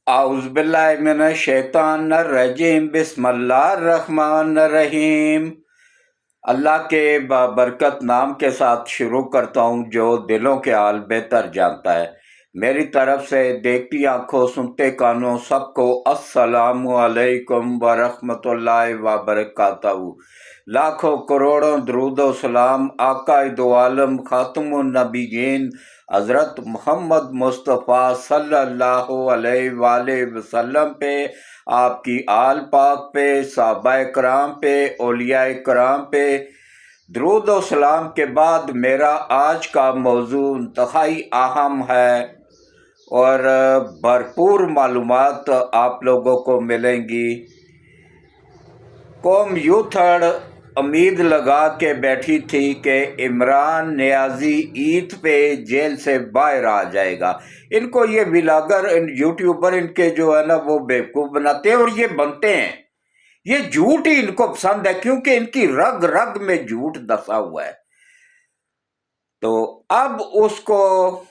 आउज़ुबिल्लाहिमिनश्शैतानिर्रजीम बिस्मिल्लाहिर्रहमानिर्रहीम। अल्लाह के बाबरकत नाम के साथ शुरू करता हूँ जो दिलों के हाल बेहतर जानता है। मेरी तरफ से देखती आंखों सुनते कानों सबको अस्सलामु अलैकुम वरहमतुल्लाहि वबरकातहू। लाखों करोड़ों दरूद व सलाम आकाए दो आलम खातमुन नबीयीन हज़रत मोहम्मद मुस्तफ़ा सल्लल्लाहु अलैहि वसल्लम पे, आपकी आल पाक पे, सहाबाए कराम पे, औलियाए कराम पे। दरूद व सलाम के बाद मेरा आज का मौजू इंतहाई अहम है और भरपूर मालूमात आप लोगों को मिलेंगी। कौम यूथड़ उम्मीद लगा के बैठी थी कि इमरान नियाजी ईद पे जेल से बाहर आ जाएगा। इनको ये विलागर यूट्यूबर इनके जो है ना वो बेवकूफ़ बनाते हैं और ये बनते हैं। ये झूठ ही इनको पसंद है क्योंकि इनकी रग रग में झूठ दसा हुआ है। तो अब उसको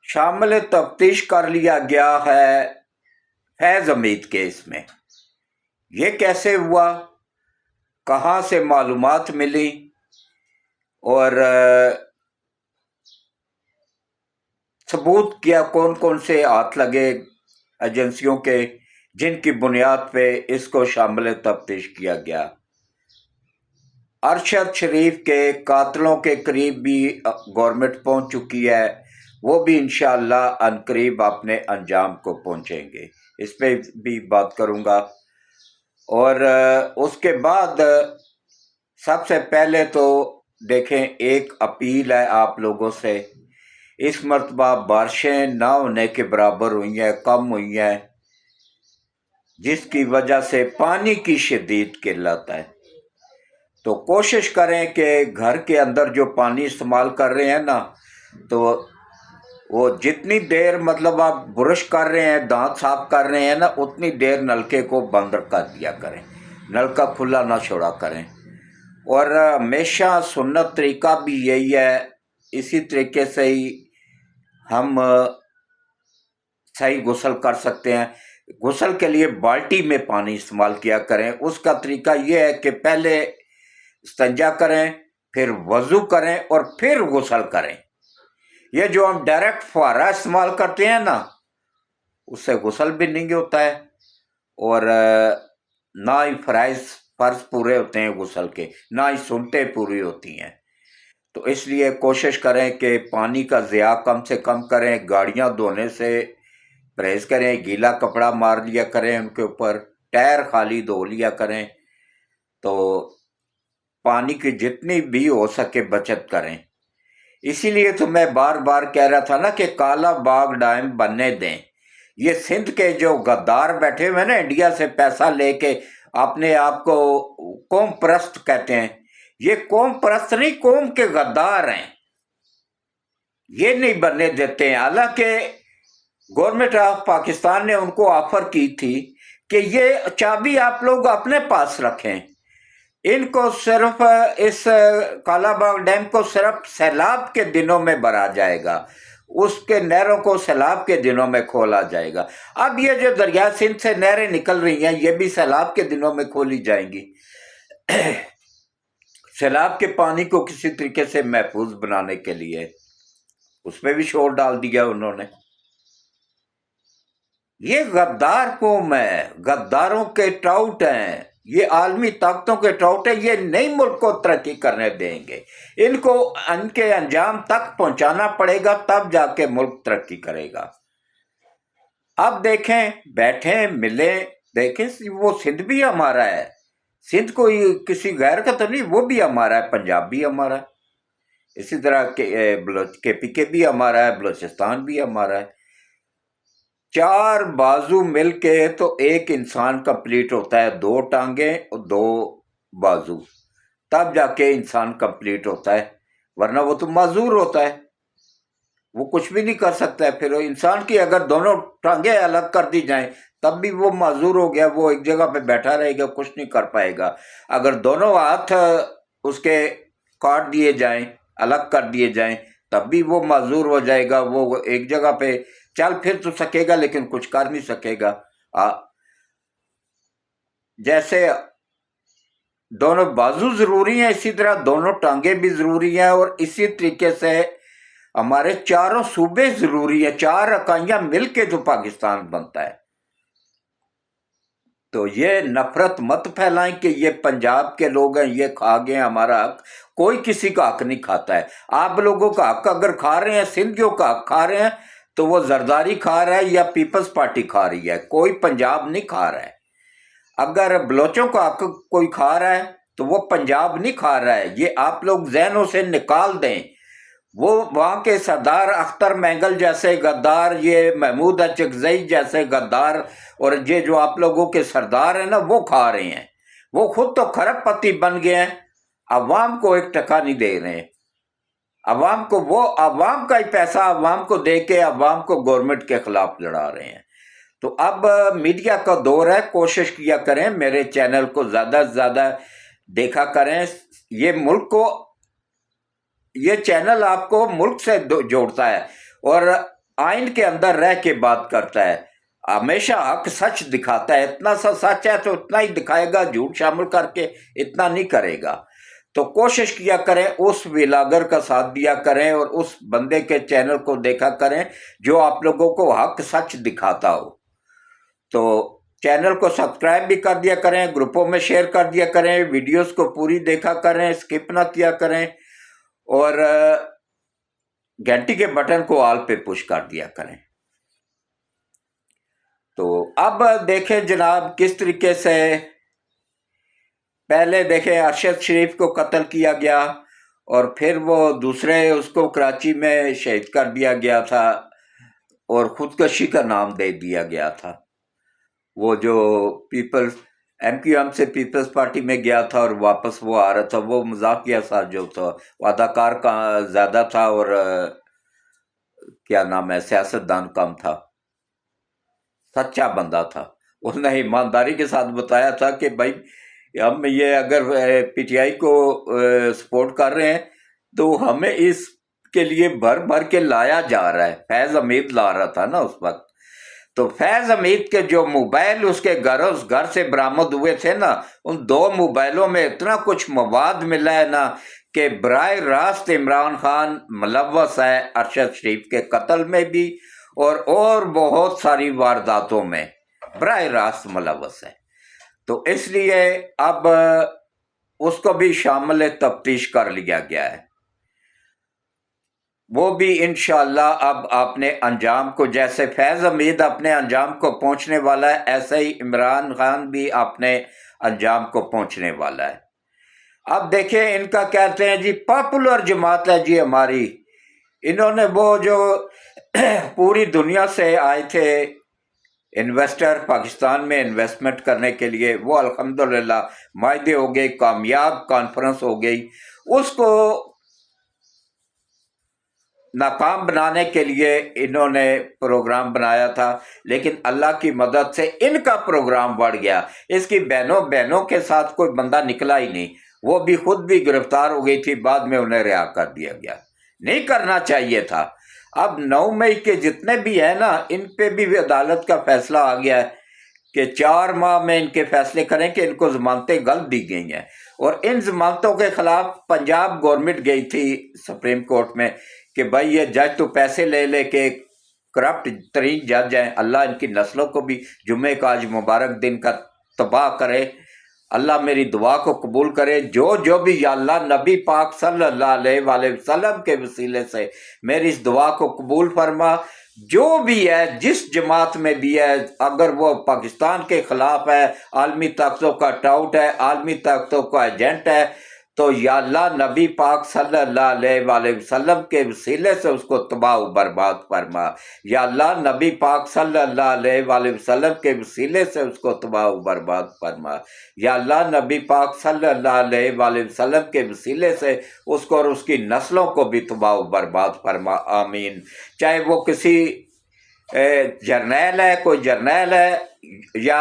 शामिल तफ्तीश कर लिया गया है फैज़ हमीद केस में। ये कैसे हुआ, कहाँ से मालूमात मिली और सबूत क्या, कौन कौन से हाथ लगे एजेंसियों के जिनकी बुनियाद पे इसको शामिल तफ्तीश किया गया। अरशद शरीफ के कातलों के करीब भी गवर्नमेंट पहुंच चुकी है, वो भी इंशाअल्लाह अनकरीब अपने अंजाम को पहुंचेंगे। इस पे भी बात करूंगा। और उसके बाद सबसे पहले तो देखें, एक अपील है आप लोगों से। इस मरतबा बारिशें ना होने के बराबर हुई हैं, कम हुई हैं, जिसकी वजह से पानी की शदीद किल्लत है। तो कोशिश करें कि घर के अंदर जो पानी इस्तेमाल कर रहे हैं ना, तो वो जितनी देर मतलब आप ब्रश कर रहे हैं, दांत साफ कर रहे हैं ना, उतनी देर नलके को बंद कर दिया करें, नलका खुला ना छोड़ा करें। और हमेशा सुन्नत तरीका भी यही है, इसी तरीके से ही हम सही गुस्ल कर सकते हैं। गुस्ल के लिए बाल्टी में पानी इस्तेमाल किया करें। उसका तरीका यह है कि पहले इस्तिंजा करें, फिर वज़ू करें और फिर गुस्ल करें। ये जो हम डायरेक्ट फुहारा इस्तेमाल करते हैं ना, उससे गुस्ल भी नहीं होता है और ना ही फ़र्ज पूरे होते हैं गुस्ल के, ना ही सुन्नतें पूरी होती हैं। तो इसलिए कोशिश करें कि पानी का ज़िया कम से कम करें। गाड़ियां धोने से परहेज़ करें, गीला कपड़ा मार लिया करें उनके ऊपर, टायर खाली धो लिया करें। तो पानी की जितनी भी हो सके बचत करें। इसीलिए तो मैं बार बार कह रहा था ना कि काला बाग डैम बनने दें। ये सिंध के जो गद्दार बैठे हुए ना, इंडिया से पैसा लेके अपने आप को कौम परस्त कहते हैं, ये कौम परस्त नहीं, कौम के गद्दार हैं। ये नहीं बनने देते हैं। हालांकि गवर्नमेंट ऑफ पाकिस्तान ने उनको ऑफर की थी कि ये चाबी आप लोग अपने पास रखें, इनको सिर्फ इस कालाबाग डैम को सिर्फ सैलाब के दिनों में भरा जाएगा, उसके नहरों को सैलाब के दिनों में खोला जाएगा। अब ये जो दरिया सिंध से नहरें निकल रही हैं, ये भी सैलाब के दिनों में खोली जाएंगी। सैलाब के पानी को किसी तरीके से महफूज बनाने के लिए उसमें भी शोर डाल दिया उन्होंने। ये गद्दार कौम है, गद्दारों के टाउट हैं, ये आलमी ताकतों के टाउट है। ये नई मुल्क को तरक्की करने देंगे, इनको इनके अंजाम तक पहुंचाना पड़ेगा, तब जाके मुल्क तरक्की करेगा। अब देखें, बैठे मिले, देखें वो सिंध भी हमारा है, सिंध कोई किसी गैर का तो नहीं, वो भी हमारा है, पंजाब भी हमारा है, इसी तरह के पी भी हमारा है, बलोचिस्तान भी हमारा है। चार बाजू मिलके तो एक इंसान कंप्लीट होता है, दो टांगे और दो बाजू, तब जाके इंसान कंप्लीट होता है, वरना वो तो माजूर होता है, वो कुछ भी नहीं कर सकता है। फिर इंसान की अगर दोनों टांगे अलग कर दी जाएं तब भी वो माजूर हो गया, वो एक जगह पे बैठा रहेगा, कुछ नहीं कर पाएगा। अगर दोनों हाथ उसके काट दिए जाएं, अलग कर दिए जाएं, तब भी वो माजूर हो जाएगा, वो एक जगह पे चल फिर तो सकेगा लेकिन कुछ कर नहीं सकेगा। जैसे दोनों बाजू जरूरी हैं, इसी तरह दोनों टांगे भी जरूरी हैं, और इसी तरीके से हमारे चारों सूबे जरूरी है। चार इकाइयां मिलके जो पाकिस्तान बनता है। तो ये नफरत मत फैलाएं कि ये पंजाब के लोग हैं, ये खा गए हमारा हक। कोई किसी का हक नहीं खाता है। आप लोगों का हक अगर खा रहे हैं, सिंधियों का हक खा रहे हैं, तो वो जरदारी खा रहा है या पीपल्स पार्टी खा रही है, कोई पंजाब नहीं खा रहा है। अगर बलोचों का हक कोई खा रहा है तो वो पंजाब नहीं खा रहा है। ये आप लोग जहनों से निकाल दें। वो वहाँ के सरदार अख्तर मैंगल जैसे गद्दार, ये महमूद अचकजई जैसे गद्दार, और ये जो आप लोगों के सरदार हैं ना, वो खा रहे हैं। वो खुद तो खरबपति बन गए हैं, अवाम को एक टका नहीं दे रहे हैं। अवाम को, वो अवाम का ही पैसा अवाम को दे के अवाम को गवर्नमेंट के खिलाफ लड़ा रहे हैं। तो अब मीडिया का दौर है, कोशिश किया करें मेरे चैनल को ज़्यादा से ज़्यादा देखा करें। ये मुल्क को, ये चैनल आपको मुल्क से जोड़ता है और आइन के अंदर रह के बात करता है। हमेशा हक सच दिखाता है। इतना सा सच है तो इतना ही दिखाएगा, झूठ शामिल करके इतना नहीं करेगा। तो कोशिश किया करें, उस व्लॉगर का साथ दिया करें और उस बंदे के चैनल को देखा करें जो आप लोगों को हक सच दिखाता हो। तो चैनल को सब्सक्राइब भी कर दिया करें, ग्रुपों में शेयर कर दिया करें, वीडियोस को पूरी देखा करें, स्किप ना किया करें, और घंटी के बटन को ऑल पे पुश कर दिया करें। तो अब देखें जनाब किस तरीके से पहले देखें अरशद शरीफ को कत्ल किया गया और फिर वो दूसरे उसको कराची में शहीद कर दिया गया था और खुदकशी का नाम दे दिया गया था। वो जो पीपल्स MQM से पीपल्स पार्टी में गया था और वापस वो आ रहा था, वो मजाकिया सा जो था, वो अदाकार का ज़्यादा था और क्या नाम है, सियासतदान कम था, सच्चा बंदा था। उसने ईमानदारी के साथ बताया था कि भाई हम ये अगर PTI को सपोर्ट कर रहे हैं तो हमें इसके लिए भर भर के लाया जा रहा है। फैज़ हमीद ला रहा था ना उस वक्त, तो फैज़ हमीद के जो मोबाइल उसके उस घर से बरामद हुए थे ना, उन 2 मोबाइलों में इतना कुछ मवाद मिला है ना कि बराह रास्त इमरान खान मुलव्वस है अरशद शरीफ के कत्ल में भी और बहुत सारी वारदातों में बराह रास्त मुलव्वस है। तो इसलिए अब उसको भी शामिल तफ्तीश कर लिया गया है। वो भी इंशाअल्लाह अब अपने अंजाम को, जैसे फैज़ हमीद अपने अंजाम को पहुंचने वाला है, ऐसे ही इमरान खान भी अपने अंजाम को पहुंचने वाला है। अब देखें, इनका कहते हैं जी पॉपुलर जमात है जी हमारी। इन्होंने वो जो पूरी दुनिया से आए थे इन्वेस्टर पाकिस्तान में इन्वेस्टमेंट करने के लिए, वो अल्हम्दुलिल्लाह मायदे हो गए, कामयाब कॉन्फ्रेंस हो गई। उसको नाकाम बनाने के लिए इन्होंने प्रोग्राम बनाया था, लेकिन अल्लाह की मदद से इनका प्रोग्राम बढ़ गया। इसकी बहनों के साथ कोई बंदा निकला ही नहीं, वो भी खुद भी गिरफ्तार हो गई थी, बाद में उन्हें रिहा कर दिया गया। नहीं करना चाहिए था। अब 9 मई के जितने भी है ना, इन पे भी अदालत का फैसला आ गया है कि 4 माह में इनके फैसले करें कि इनको जमानतें गलत दी गई हैं। और इन जमानतों के खिलाफ पंजाब गवर्नमेंट गई थी सुप्रीम कोर्ट में कि भाई ये जज तो पैसे ले के करप्ट तरीन जज हैं, अल्लाह इनकी नस्लों को भी जुम्मे का आज मुबारक दिन का तबाह करे। अल्लाह मेरी दुआ को कबूल करे। जो भी या अल्लाह नबी पाक सल्लल्लाहु अलैहि वसल्लम के वसीले से मेरी इस दुआ को कबूल फरमा। जो भी है, जिस जमात में भी है, अगर वो पाकिस्तान के खिलाफ है, आलमी ताकतों का टाउट है, आलमी ताकतों का एजेंट है, तो या अल्लाह नबी पाक सल्लल्लाहु अलैहि वसल्लम के वसीले से उसको तबाह बर्बाद फरमा। या अल्लाह नबी पाक सल्लल्लाहु अलैहि वसल्लम के वसीले से उसको तबाह बर्बाद फरमा। या अल्लाह नबी पाक सल्लल्लाहु अलैहि वसल्लम के वसीले से उसको और उसकी नस्लों को भी तबाह बर्बाद फरमा। आमीन। चाहे वो किसी जर्नैल है, कोई जर्नैल है, या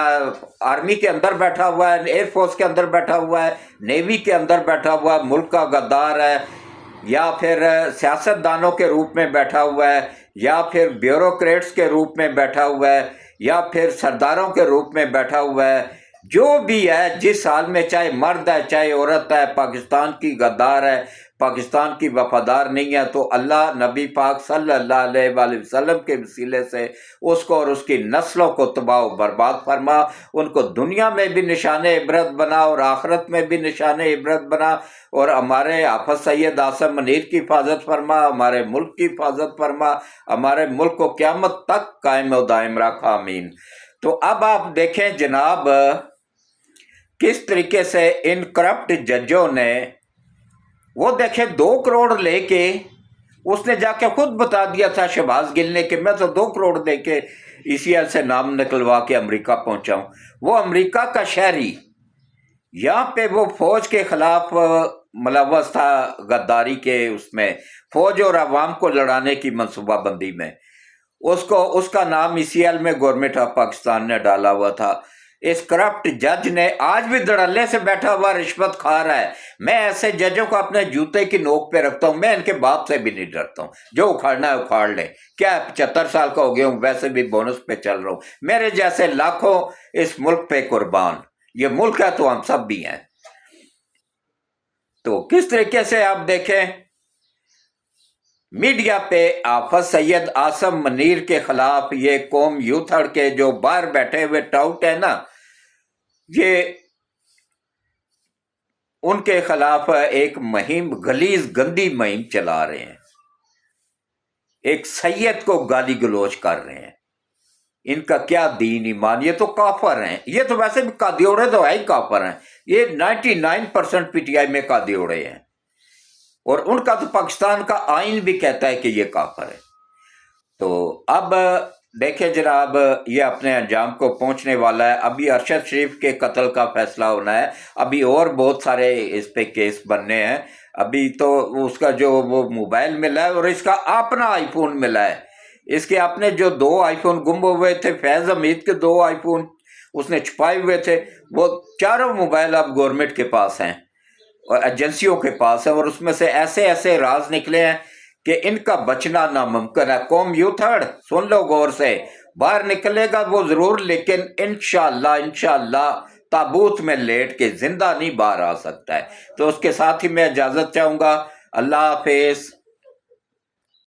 आर्मी के अंदर बैठा हुआ है, एयरफोर्स के अंदर बैठा हुआ है, नेवी के अंदर बैठा हुआ है, मुल्क का गद्दार है, या फिर सियासतदानों के रूप में बैठा हुआ है, یا پھر بیوروکریٹس کے روپ میں بیٹھا ہوا ہے یا پھر سرداروں کے روپ میں بیٹھا ہوا ہے، جو بھی ہے جس حال میں، چاہے مرد ہے چاہے عورت ہے، پاکستان کی غدار ہے، پاکستان کی وفادار نہیں ہے، تو اللہ نبی پاک صلی اللہ علیہ وآلہ وسلم کے وسیلے سے اس کو اور اس کی نسلوں کو تباہ و برباد فرما، ان کو دنیا میں بھی نشان عبرت بنا اور آخرت میں بھی نشان عبرت بنا، اور ہمارے حافظ سید آصم منیر کی حفاظت فرما، ہمارے ملک کی حفاظت فرما، ہمارے ملک کو قیامت تک قائم و دائم رکھ، آمین۔ تو اب آپ دیکھیں جناب کس طریقے سے ان کرپٹ ججوں نے، وہ دیکھیں 2 کروڑ لے کے، اس نے جا کے خود بتا دیا تھا شہباز گل نے کہ میں تو 2 کروڑ دے کے ECL سے نام نکلوا کے امریکہ پہنچا ہوں۔ وہ امریکہ کا شہری یہاں پہ وہ فوج کے خلاف ملوث تھا، غداری کے اس میں، فوج اور عوام کو لڑانے کی منصوبہ بندی میں، اس کا نام ECL میں گورنمنٹ آف پاکستان نے ڈالا ہوا تھا۔ اس کرپٹ جج نے آج بھی دھڑلے سے بیٹھا ہوا رشوت کھا رہا ہے۔ میں ایسے ججوں کو اپنے جوتے کی نوک پہ رکھتا ہوں، میں ان کے باپ سے بھی نہیں ڈرتا ہوں، جو اکھاڑنا ہے اکھاڑ لیں، کیا 75 سال کا ہو گیا ہوں، ویسے بھی بونس پہ چل رہا ہوں، میرے جیسے لاکھوں اس ملک پہ قربان، یہ ملک ہے تو ہم سب بھی ہیں۔ تو کس طریقے سے آپ دیکھیں میڈیا پہ حافظ سید آصم منیر کے خلاف یہ قوم یوتھڑ کے جو باہر بیٹھے ہوئے ٹاؤٹ ہیں نا، یہ ان کے خلاف ایک مہم، غلیظ گندی مہم چلا رہے ہیں، ایک سید کو گالی گلوچ کر رہے ہیں۔ ان کا کیا دین ایمان، یہ تو کافر ہیں، یہ تو ویسے بھی قادیوڑے تو ہے ہی کافر ہیں، یہ 99% PTI میں قادیوڑے ہیں، اور ان کا تو پاکستان کا آئین بھی کہتا ہے کہ یہ کافر ہے۔ تو اب دیکھیں جناب یہ اپنے انجام کو پہنچنے والا ہے۔ ابھی ارشد شریف کے قتل کا فیصلہ ہونا ہے، ابھی اور بہت سارے اس پہ کیس بننے ہیں۔ ابھی تو اس کا جو وہ موبائل ملا ہے اور اس کا اپنا آئی فون ملا ہے، اس کے اپنے جو 2 آئی فون گم ہوئے تھے، فیض حمید کے 2 آئی فون اس نے چھپائے ہوئے تھے، وہ چاروں موبائل اب گورنمنٹ کے پاس ہیں اور ایجنسیوں کے پاس ہیں، اور اس میں سے ایسے ایسے راز نکلے ہیں کہ ان کا بچنا ناممکن ہے۔ قوم یوتھڑ سن لو غور سے، باہر نکلے گا وہ ضرور، لیکن انشاءاللہ تابوت میں لیٹ کے زندہ نہیں باہر آ سکتا ہے۔ تو اس کے ساتھ ہی میں اجازت چاہوں گا، اللہ حافظ۔